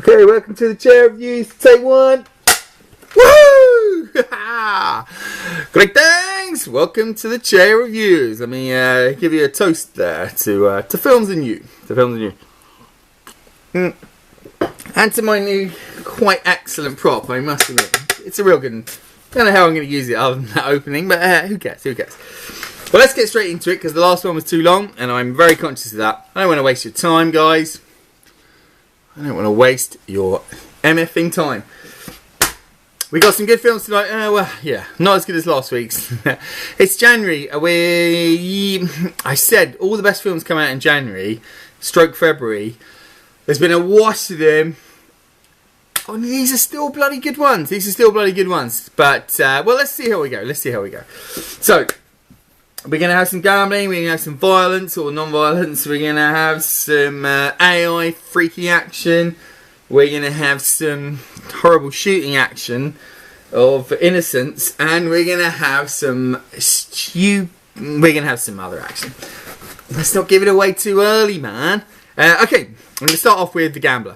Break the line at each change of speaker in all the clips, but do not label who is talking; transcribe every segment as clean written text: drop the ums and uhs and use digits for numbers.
Okay, welcome to the chair reviews. Take one. Woo! Great, thanks. Welcome to the chair reviews. Let me give you a toast there to films and you. To films and you. And to my new, quite excellent prop, I must admit. It's a real good one. I don't know how I'm going to use it other than that opening, but who cares? Who cares? Well, let's get straight into it because the last one was too long, and I'm very conscious of that. I don't want to waste your time, guys. I don't want to waste your MFing time. We got some good films tonight. Well, yeah, not as good as last week's. It's January. I said all the best films come out in January, stroke February. There's been a wash of them. Oh, these are still bloody good ones. These are still bloody good ones. But, well, let's see how we go. Let's see how we go. So, we're going to have some gambling, we're going to have some violence or non-violence, we're going to have some AI freaky action, we're going to have some horrible shooting action of innocence, and we're going to have some other action. Let's not give it away too early, man. Okay, I'm going to start off with The Gambler.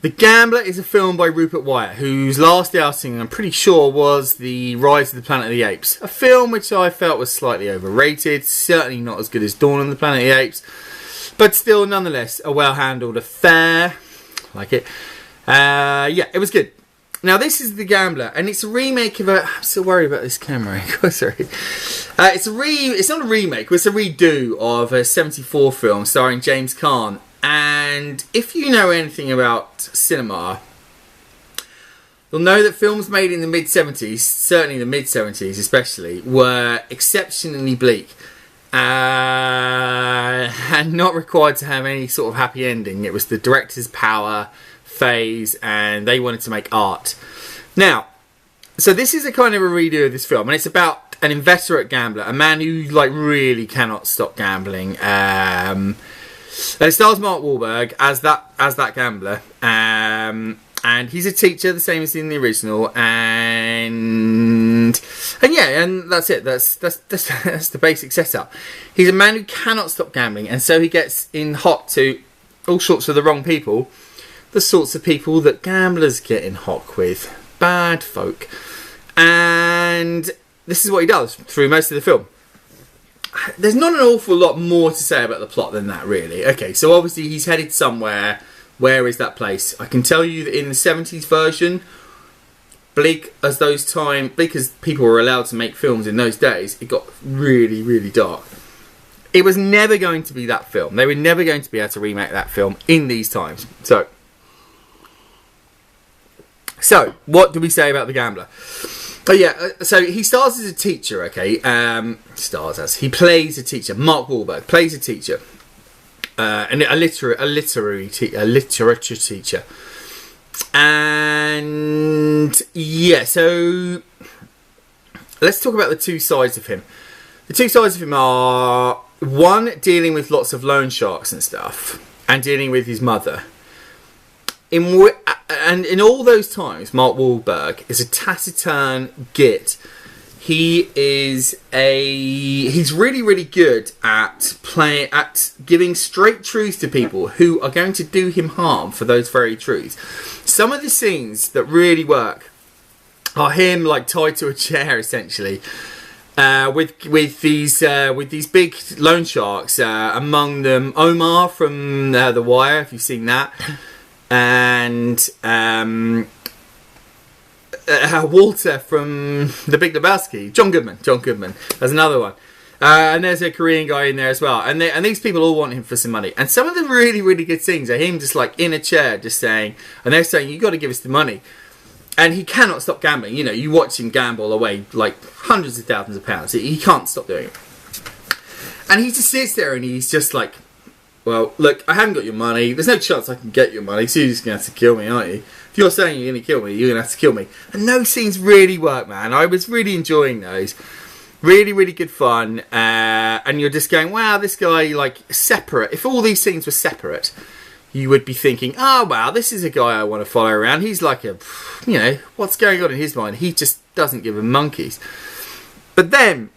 The Gambler is a film by Rupert Wyatt, whose last outing, I'm pretty sure, was The Rise of the Planet of the Apes. A film which I felt was slightly overrated, certainly not as good as Dawn of the Planet of the Apes, but still, nonetheless, a well-handled affair. Like it. Yeah, it was good. Now, this is The Gambler, and it's a remake of a... I'm still worried about this camera. Sorry. It's not a remake, it's a redo of a 1974 film starring James Caan. And if you know anything about cinema, you'll know that films made in the mid-70s, certainly the mid-70s especially, were exceptionally bleak. And not required to have any sort of happy ending. It was the director's power phase, and they wanted to make art. Now, so this is a kind of a redo of this film, and it's about an inveterate gambler, a man who like really cannot stop gambling. And it stars Mark Wahlberg as that gambler, and he's a teacher, the same as in the original, and yeah, and that's it. That's the basic setup. He's a man who cannot stop gambling, and so he gets in hot to all sorts of the wrong people, the sorts of people that gamblers get in hot with, bad folk, and this is what he does through most of the film. There's not an awful lot more to say about the plot than that, really. Okay, so obviously he's headed somewhere. Where is that place? I can tell you that in the 70s version, bleak as people were allowed to make films in those days, it got really, really dark. It was never going to be that film. They were never going to be able to remake that film in these times. So what do we say about The Gambler? Oh yeah, so he stars as a teacher, okay? He plays a teacher. Mark Wahlberg plays a teacher, and a literature teacher. And yeah, so let's talk about the two sides of him. The two sides of him are one dealing with lots of loan sharks and stuff, and dealing with his mother. And in all those times, Mark Wahlberg is a taciturn git. He's really, really good at giving straight truths to people who are going to do him harm for those very truths. Some of the scenes that really work are him like tied to a chair, essentially, with these big loan sharks. Among them, Omar from The Wire, if you've seen that. And Walter from The Big Lebowski, John Goodman. There's another one, and there's a Korean guy in there as well. And these people all want him for some money. And some of the really, really good things are him just like in a chair, just saying, and they're saying, "You got to give us the money." And he cannot stop gambling. You know, you watch him gamble away like hundreds of thousands of pounds. He can't stop doing it. And he just sits there and he's just like, well, look, I haven't got your money. There's no chance I can get your money, so you're just going to have to kill me, aren't you? If you're saying you're going to kill me, you're going to have to kill me. And those scenes really work, man. I was really enjoying those. Really, really good fun. And you're just going, wow, this guy, like, separate. If all these scenes were separate, you would be thinking, oh, wow, this is a guy I want to follow around. He's like what's going on in his mind? He just doesn't give a monkeys. But then,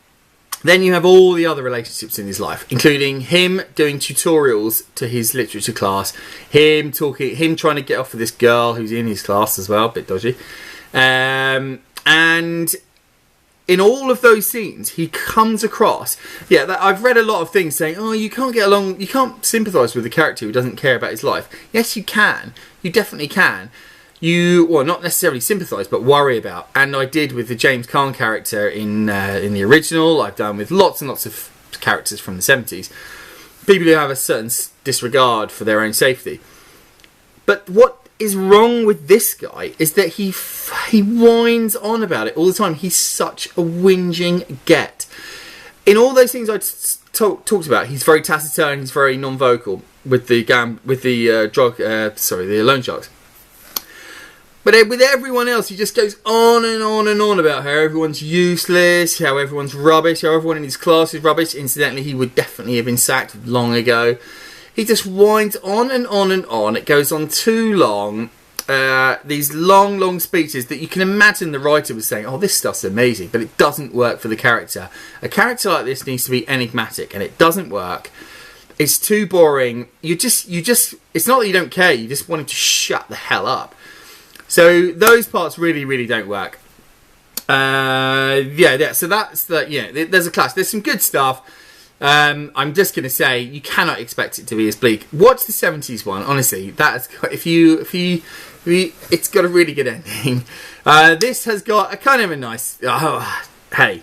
Then you have all the other relationships in his life, including him doing tutorials to his literature class, him trying to get off with this girl who's in his class as well, a bit dodgy. And in all of those scenes, he comes across... I've read a lot of things saying, oh, you can't get along, you can't sympathise with a character who doesn't care about his life. Yes, you can. You definitely can. Well, not necessarily sympathise, but worry about. And I did with the James Caan character in the original. I've done with lots and lots of characters from the 70s. People who have a certain disregard for their own safety. But what is wrong with this guy is that he whines on about it all the time. He's such a whinging get. In all those things I talked about, he's very taciturn, he's very non-vocal with the loan sharks. But with everyone else, he just goes on and on and on about how everyone's useless, how everyone's rubbish, how everyone in his class is rubbish. Incidentally, he would definitely have been sacked long ago. He just whines on and on and on. It goes on too long. These long, long speeches that you can imagine the writer was saying, oh, this stuff's amazing, but it doesn't work for the character. A character like this needs to be enigmatic, and it doesn't work. It's too boring. It's not that you don't care, you just want him to shut the hell up. So those parts really, really don't work. So that's there's a clash. There's some good stuff. I'm just going to say you cannot expect it to be as bleak. Watch the 70s one. Honestly, it's got a really good ending. This has got a kind of a nice. Hey,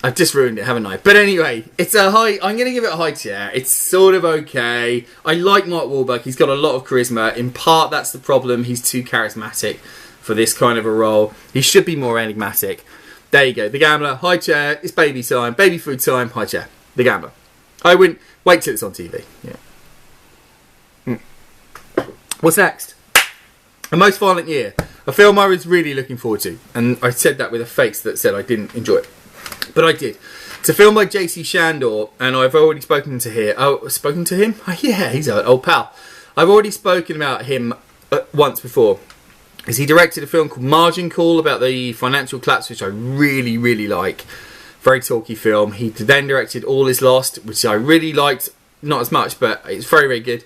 I've just ruined it, haven't I? But anyway, it's a high... I'm going to give it a high tier. It's sort of okay. I like Mark Wahlberg. He's got a lot of charisma. In part, that's the problem. He's too charismatic for this kind of a role. He should be more enigmatic. There you go. The Gambler, high chair. It's baby time. Baby food time, high chair. The Gambler. I wouldn't... Wait till it's on TV. Yeah. What's next? A Most Violent Year. A film I was really looking forward to. And I said that with a face that said I didn't enjoy it. But I did. It's a film by J.C. Shandor, and I've already spoken to him. Oh, spoken to him? Oh, yeah, he's an old pal. I've already spoken about him once before. Because he directed a film called Margin Call about the financial collapse, which I really, really like. Very talky film. He then directed All Is Lost, which I really liked. Not as much, but it's very, very good.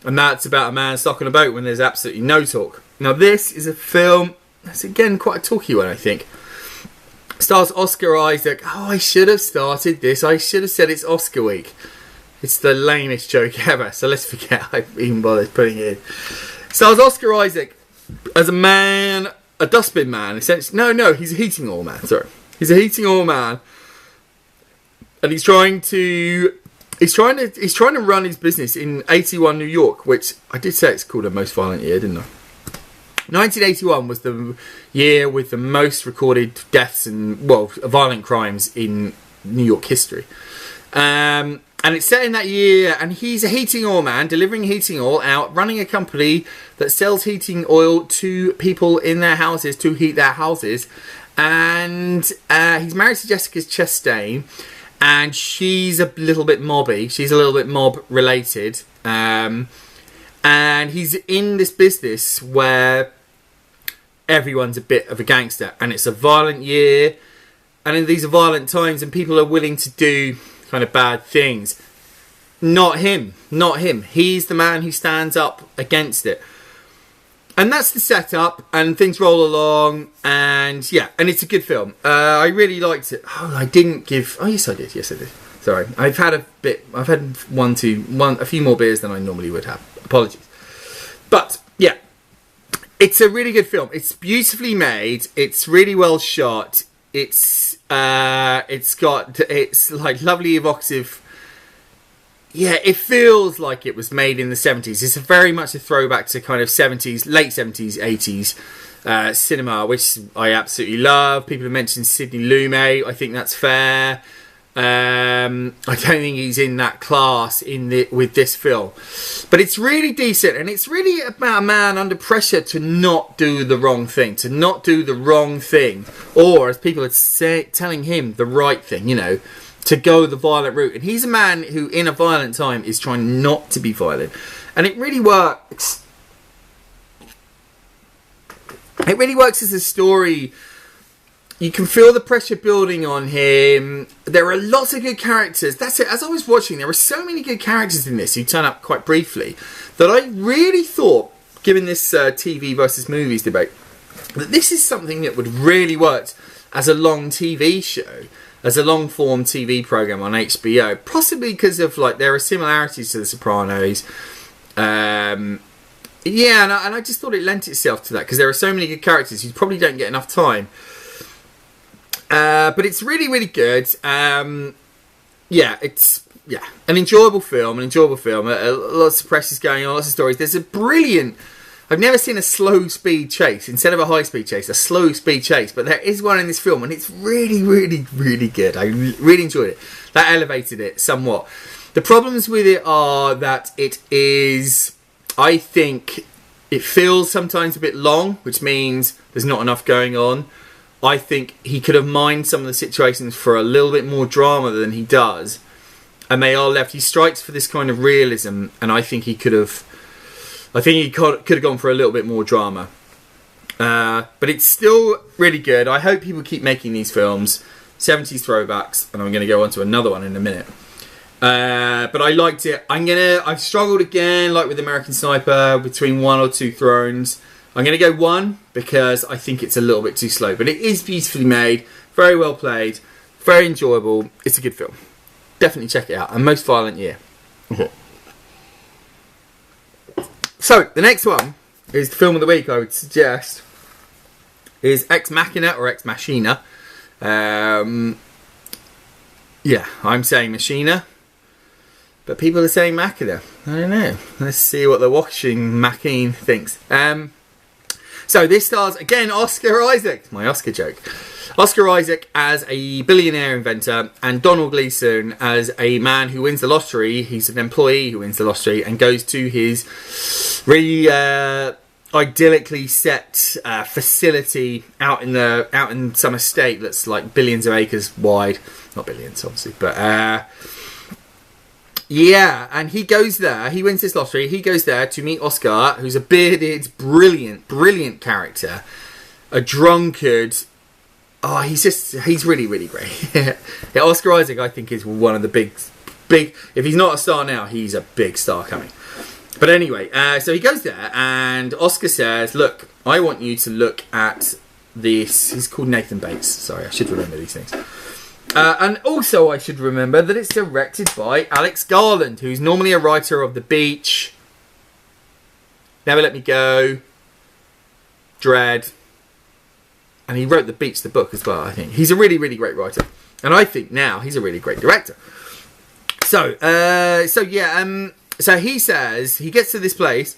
And that's about a man stuck on a boat when there's absolutely no talk. Now, this is a film that's, again, quite a talky one, I think. Stars Oscar Isaac. Oh, I should have started this. I should have said it's Oscar week. It's the lamest joke ever, so let's forget I've even bothered putting it in. Stars Oscar Isaac as a man, a dustbin man, essentially. No, he's a heating oil man. Sorry, he's a heating oil man, and he's trying to run his business in 81 New York, which I did say it's called A Most Violent Year, didn't I? 1981 was the year with the most recorded deaths and, violent crimes in New York history. And it's set in that year, and he's a heating oil man, delivering heating oil out, running a company that sells heating oil to people in their houses to heat their houses. And he's married to Jessica Chastain, and she's a little bit mobby. She's a little bit mob related. And he's in this business where everyone's a bit of a gangster, and it's a violent year, and these are violent times, and people are willing to do kind of bad things. Not him. He's the man who stands up against it. And that's the setup, and things roll along, and and it's a good film. I really liked it. Oh, yes I did. Sorry. I've had a few more beers than I normally would have. Apologies. But yeah, it's a really good film. It's beautifully made. It's really well shot. It's like lovely evocative. Yeah, it feels like it was made in the 70s. It's very much a throwback to kind of 70s, late 70s, 80s cinema, which I absolutely love. People have mentioned Sidney Lumet. I think that's fair. I don't think he's in that class with this film, but it's really decent, and it's really about a man under pressure to not do the wrong thing, or as people are telling him, the right thing, to go the violent route. And he's a man who, in a violent time, is trying not to be violent, and it really works. It really works as a story You can feel the pressure building on him. There are lots of good characters. That's it. As I was watching, there were so many good characters in this who turn up quite briefly that I really thought, given this TV versus movies debate, that this is something that would really work as a long TV show, as a long-form TV program on HBO. Possibly because of, like, there are similarities to The Sopranos. Yeah, and I just thought it lent itself to that because there are so many good characters you probably don't get enough time. But it's really, really good. It's an enjoyable film. Lots of press is going on, lots of stories. There's a brilliant... I've never seen a slow speed chase. Instead of a high speed chase, a slow speed chase. But there is one in this film, and it's really, really, really good. I really enjoyed it. That elevated it somewhat. The problems with it are that it is... I think it feels sometimes a bit long, which means there's not enough going on. I think he could have mined some of the situations for a little bit more drama than he does. And they are left. He strikes for this kind of realism, and I think he could have... I think he could have gone for a little bit more drama. But it's still really good. I hope people keep making these films. 70s throwbacks, and I'm going to go on to another one in a minute. But I liked it. I've struggled again, like with American Sniper, between 1 or 2 thrones. I'm going to go 1 because I think it's a little bit too slow. But it is beautifully made, very well played, very enjoyable. It's a good film. Definitely check it out. And Most Violent Year. So, the next one is the film of the week, I would suggest, is Ex Machina or Ex Machina. Yeah, I'm saying Machina. But people are saying Machina. I don't know. Let's see what the watching Machine thinks. So this stars, again, Oscar Isaac. My Oscar joke. Oscar Isaac as a billionaire inventor and Donald Gleeson as a man who wins the lottery. He's an employee who wins the lottery and goes to his really idyllically set facility out in some estate that's like billions of acres wide. Not billions, obviously, but... yeah, and he goes there, he wins this lottery, he goes there to meet Oscar, who's a bearded, brilliant character. A drunkard. Oh, he's really, really great. Yeah, Oscar Isaac, I think, is one of the big, if he's not a star now, he's a big star coming. But anyway, so he goes there, and Oscar says, look, I want you to look at this. He's called Nathan Bates. Sorry, I should remember these things. And also I should remember that it's directed by Alex Garland, who's normally a writer of The Beach, Never Let Me Go, Dread, and he wrote The Beach, the book as well, I think. He's a really, really great writer. And I think now he's a really great director. So he says, he gets to this place,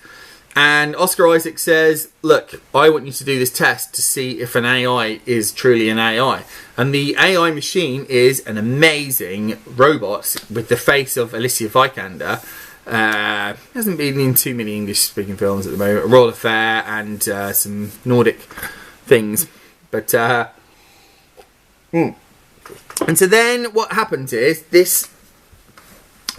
and Oscar Isaac says, look, I want you to do this test to see if an AI is truly an AI. And the AI machine is an amazing robot with the face of Alicia Vikander. Hasn't been in too many English-speaking films at the moment. A Royal Affair and some Nordic things. But, And so then what happens is this...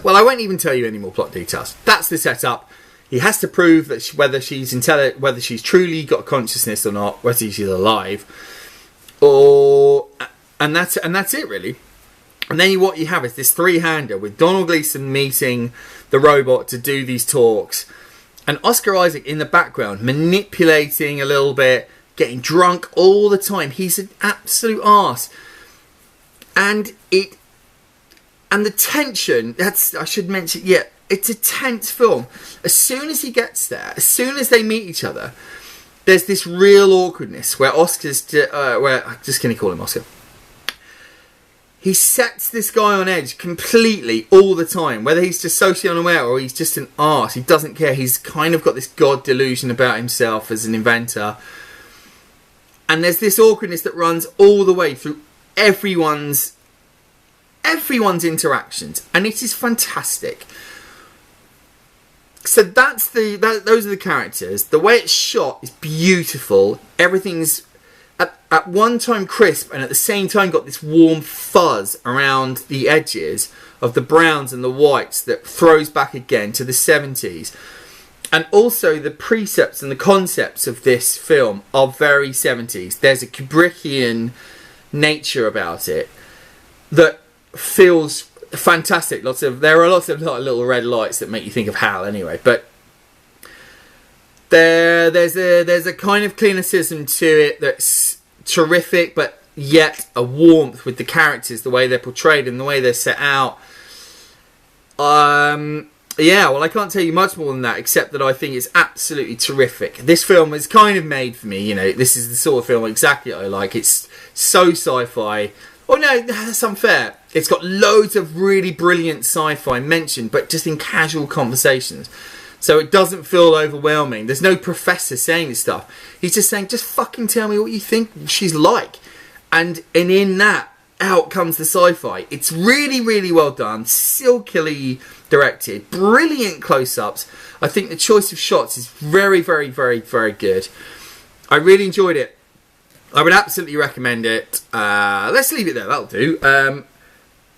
Well, I won't even tell you any more plot details. That's the setup. He has to prove that whether she's intelligent, whether she's truly got consciousness or not, whether she's alive, and that's it really. And then what you have is this three-hander with Donald Gleeson meeting the robot to do these talks, and Oscar Isaac in the background manipulating a little bit, getting drunk all the time. He's an absolute arse, and the tension. I should mention. Yeah. It's a tense film. As soon as he gets there, as soon as they meet each other, there's this real awkwardness where where I'm just going to call him Oscar. He sets this guy on edge completely all the time, whether he's just socially unaware or he's just an arse. He doesn't care. He's kind of got this god delusion about himself as an inventor. And there's this awkwardness that runs all the way through everyone's interactions, and it is fantastic. So those are the characters. The way it's shot is beautiful. Everything's at one time crisp and at the same time got this warm fuzz around the edges of the browns and the whites that throws back again to the 70s. And also the precepts and the concepts of this film are very 70s. There's a Kubrickian nature about it that feels fantastic. There are lots of little red lights that make you think of Hal anyway, but there's a kind of clinicism to it that's terrific, but yet a warmth with the characters, the way they're portrayed and the way they're set out. Yeah, well, I can't tell you much more than that, except that I think it's absolutely terrific. This film is kind of made for me, you know. This is the sort of film exactly I like. It's so sci-fi. Oh no, that's unfair. It's got loads of really brilliant sci-fi mentioned, but just in casual conversations. So it doesn't feel overwhelming. There's no professor saying this stuff. He's just saying, just fucking tell me what you think she's like. And in that, out comes the sci-fi. It's really, really well done. Silkily directed. Brilliant close-ups. I think the choice of shots is very, very, very, very good. I really enjoyed it. I would absolutely recommend it. Let's leave it there. That'll do.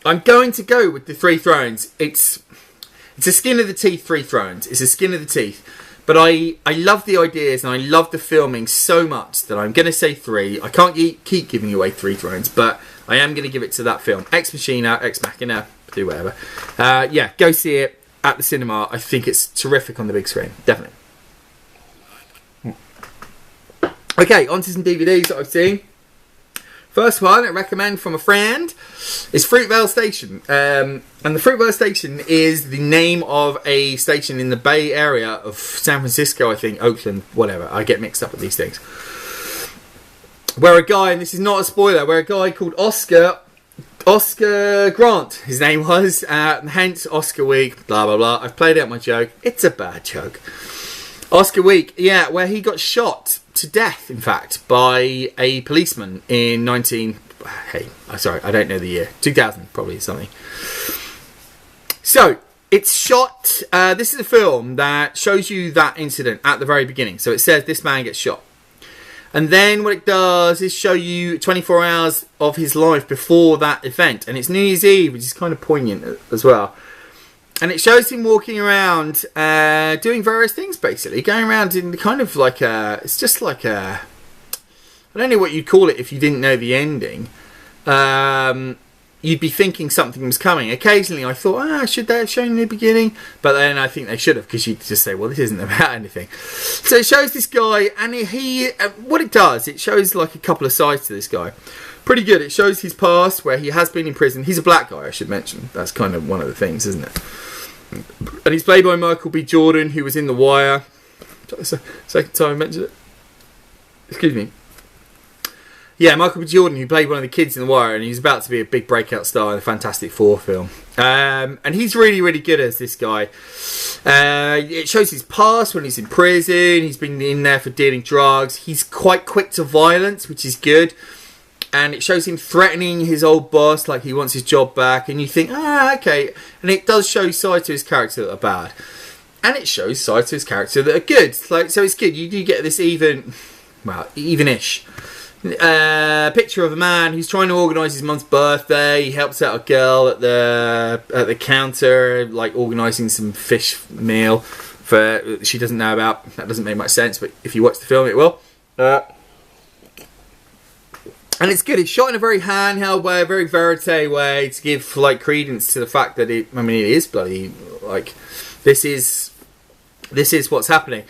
I'm going to go with the Three Thrones. It's a skin of the teeth Three Thrones. It's a skin of the teeth. But I love the ideas and I love the filming so much that I'm going to say 3. I can't keep giving away Three Thrones, but I am going to give it to that film. Ex Machina, Ex Machina, do whatever. Yeah, go see it at the cinema. I think it's terrific on the big screen. Definitely. Okay, on to some DVDs that I've seen. First one I recommend from a friend is Fruitvale Station. And the Fruitvale Station is the name of a station in the Bay Area of San Francisco, I think, Oakland, whatever. I get mixed up with these things. Where a guy, and this is not a spoiler, where a guy called Oscar Grant, his name was, hence Oscar Week, blah, blah, blah. I've played out my joke. It's a bad joke. Oscar Week, yeah, where he got shot to death, in fact, by a policeman in sorry, I don't know the year. 2000, probably, something. So, it's shot, this is a film that shows you that incident at the very beginning. So it says this man gets shot. And then what it does is show you 24 hours of his life before that event. And it's New Year's Eve, which is kind of poignant as well. And it shows him walking around, doing various things, basically. Going around in kind of like it's just like I don't know what you'd call it if you didn't know the ending. You'd be thinking something was coming. Occasionally I thought, should they have shown in the beginning? But then I think they should have, because you'd just say, well, this isn't about anything. So it shows this guy, and what it does, it shows like a couple of sides to this guy. Pretty good. It shows his past, where he has been in prison. He's a black guy, I should mention. That's kind of one of the things, isn't it? And he's played by Michael B. Jordan, who was in The Wire. Second time I mentioned it. Excuse me. Yeah, Michael B. Jordan, who played one of the kids in The Wire, and he's about to be a big breakout star in the Fantastic Four film. And he's really, really good as this guy. It shows his past when he's in prison. He's been in there for dealing drugs. He's quite quick to violence, which is good. And it shows him threatening his old boss, like he wants his job back. And you think, okay. And it does show sides to his character that are bad. And it shows sides to his character that are good. Like, so it's good. You do get this even-ish picture of a man who's trying to organise his mum's birthday. He helps out a girl at the counter, like organising some fish meal for she doesn't know about. That doesn't make much sense, but if you watch the film, it will. And it's good. It's shot in a very handheld way, a very verite way, to give like credence to the fact that it is bloody like this is what's happening.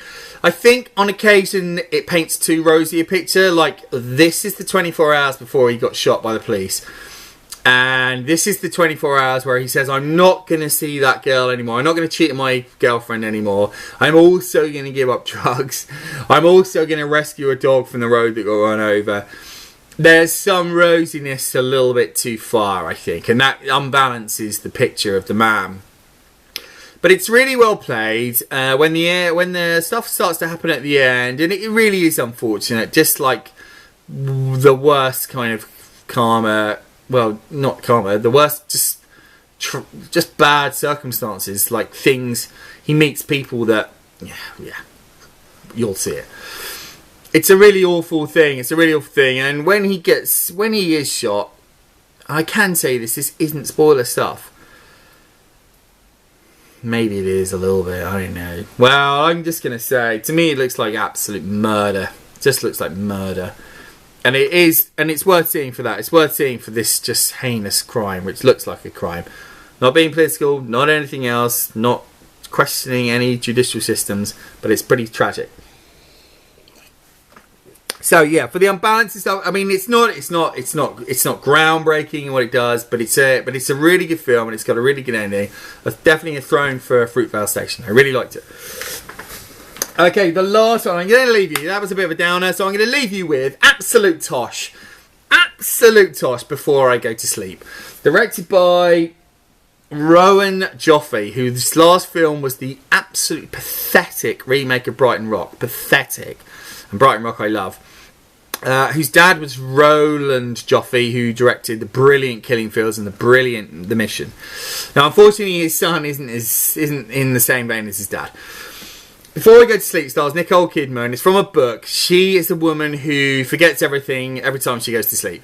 I think on occasion it paints too rosy a picture. Like, this is the 24 hours before he got shot by the police, and this is the 24 hours where he says, I'm not going to see that girl anymore. I'm not going to cheat on my girlfriend anymore. I'm also going to give up drugs. I'm also going to rescue a dog from the road that got run over. There's some rosiness a little bit too far, I think, and that unbalances the picture of the man. But it's really well played. When the stuff starts to happen at the end, and it really is unfortunate, just like the worst kind of karma. Well, not karma. The worst, just bad circumstances, like things. He meets people that, yeah, you'll see it. It's a really awful thing. It's a really awful thing. And when he is shot, I can say this isn't spoiler stuff. Maybe it is a little bit, I don't know. Well, I'm just going to say, to me it looks like absolute murder. It just looks like murder. And it's worth seeing for that. It's worth seeing for this just heinous crime, which looks like a crime. Not being political, not anything else, not questioning any judicial systems, but it's pretty tragic. So yeah, for the unbalanced stuff, I mean, it's not groundbreaking in what it does, but it's a really good film and it's got a really good ending. It's definitely a throne for Fruitvale Station. I really liked it. Okay, the last one I'm going to leave you. That was a bit of a downer, so I'm going to leave you with Absolute Tosh. Absolute Tosh before I go to sleep. Directed by Rowan Joffe, whose last film was the absolutely pathetic remake of Brighton Rock. Pathetic. And Brighton Rock I love. Whose dad was Roland Joffe, who directed the brilliant Killing Fields and the brilliant The Mission. Now, unfortunately, his son isn't in the same vein as his dad. Before I Go to Sleep stars Nicole Kidman. It's from a book. She is a woman who forgets everything every time she goes to sleep.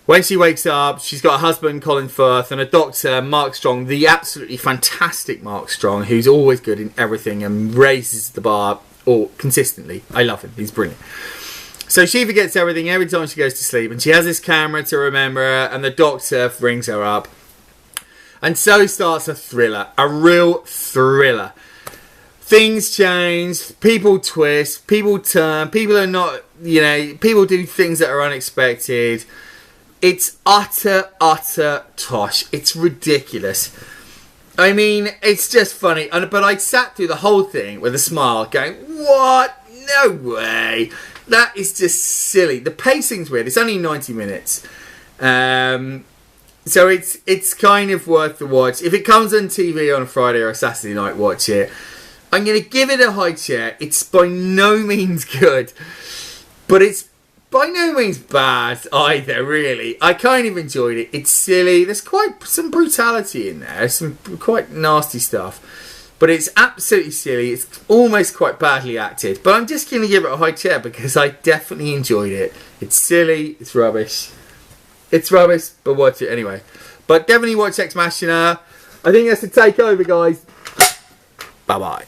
When she wakes up, she's got a husband, Colin Firth, and a doctor, Mark Strong, the absolutely fantastic Mark Strong, who's always good in everything and raises the bar consistently. I love him. He's brilliant. So she forgets everything every time she goes to sleep, and she has this camera to remember her, and the doctor rings her up. And so starts a thriller, a real thriller. Things change, people twist, people turn, people are not, people do things that are unexpected. It's utter tosh. It's ridiculous. I mean, it's just funny. But I sat through the whole thing with a smile going, what? No way. That is just silly. The pacing's weird. It's only 90 minutes. So it's kind of worth the watch. If it comes on TV on a Friday or a Saturday night, watch it. I'm going to give it a high chair. It's by no means good, but it's by no means bad either, really. I kind of enjoyed it. It's silly. There's quite some brutality in there. Some quite nasty stuff. But it's absolutely silly. It's almost quite badly acted. But I'm just going to give it a high chair because I definitely enjoyed it. It's silly. It's rubbish. It's rubbish, but watch it anyway. But definitely watch Ex Machina. I think that's the takeover, guys. Bye-bye.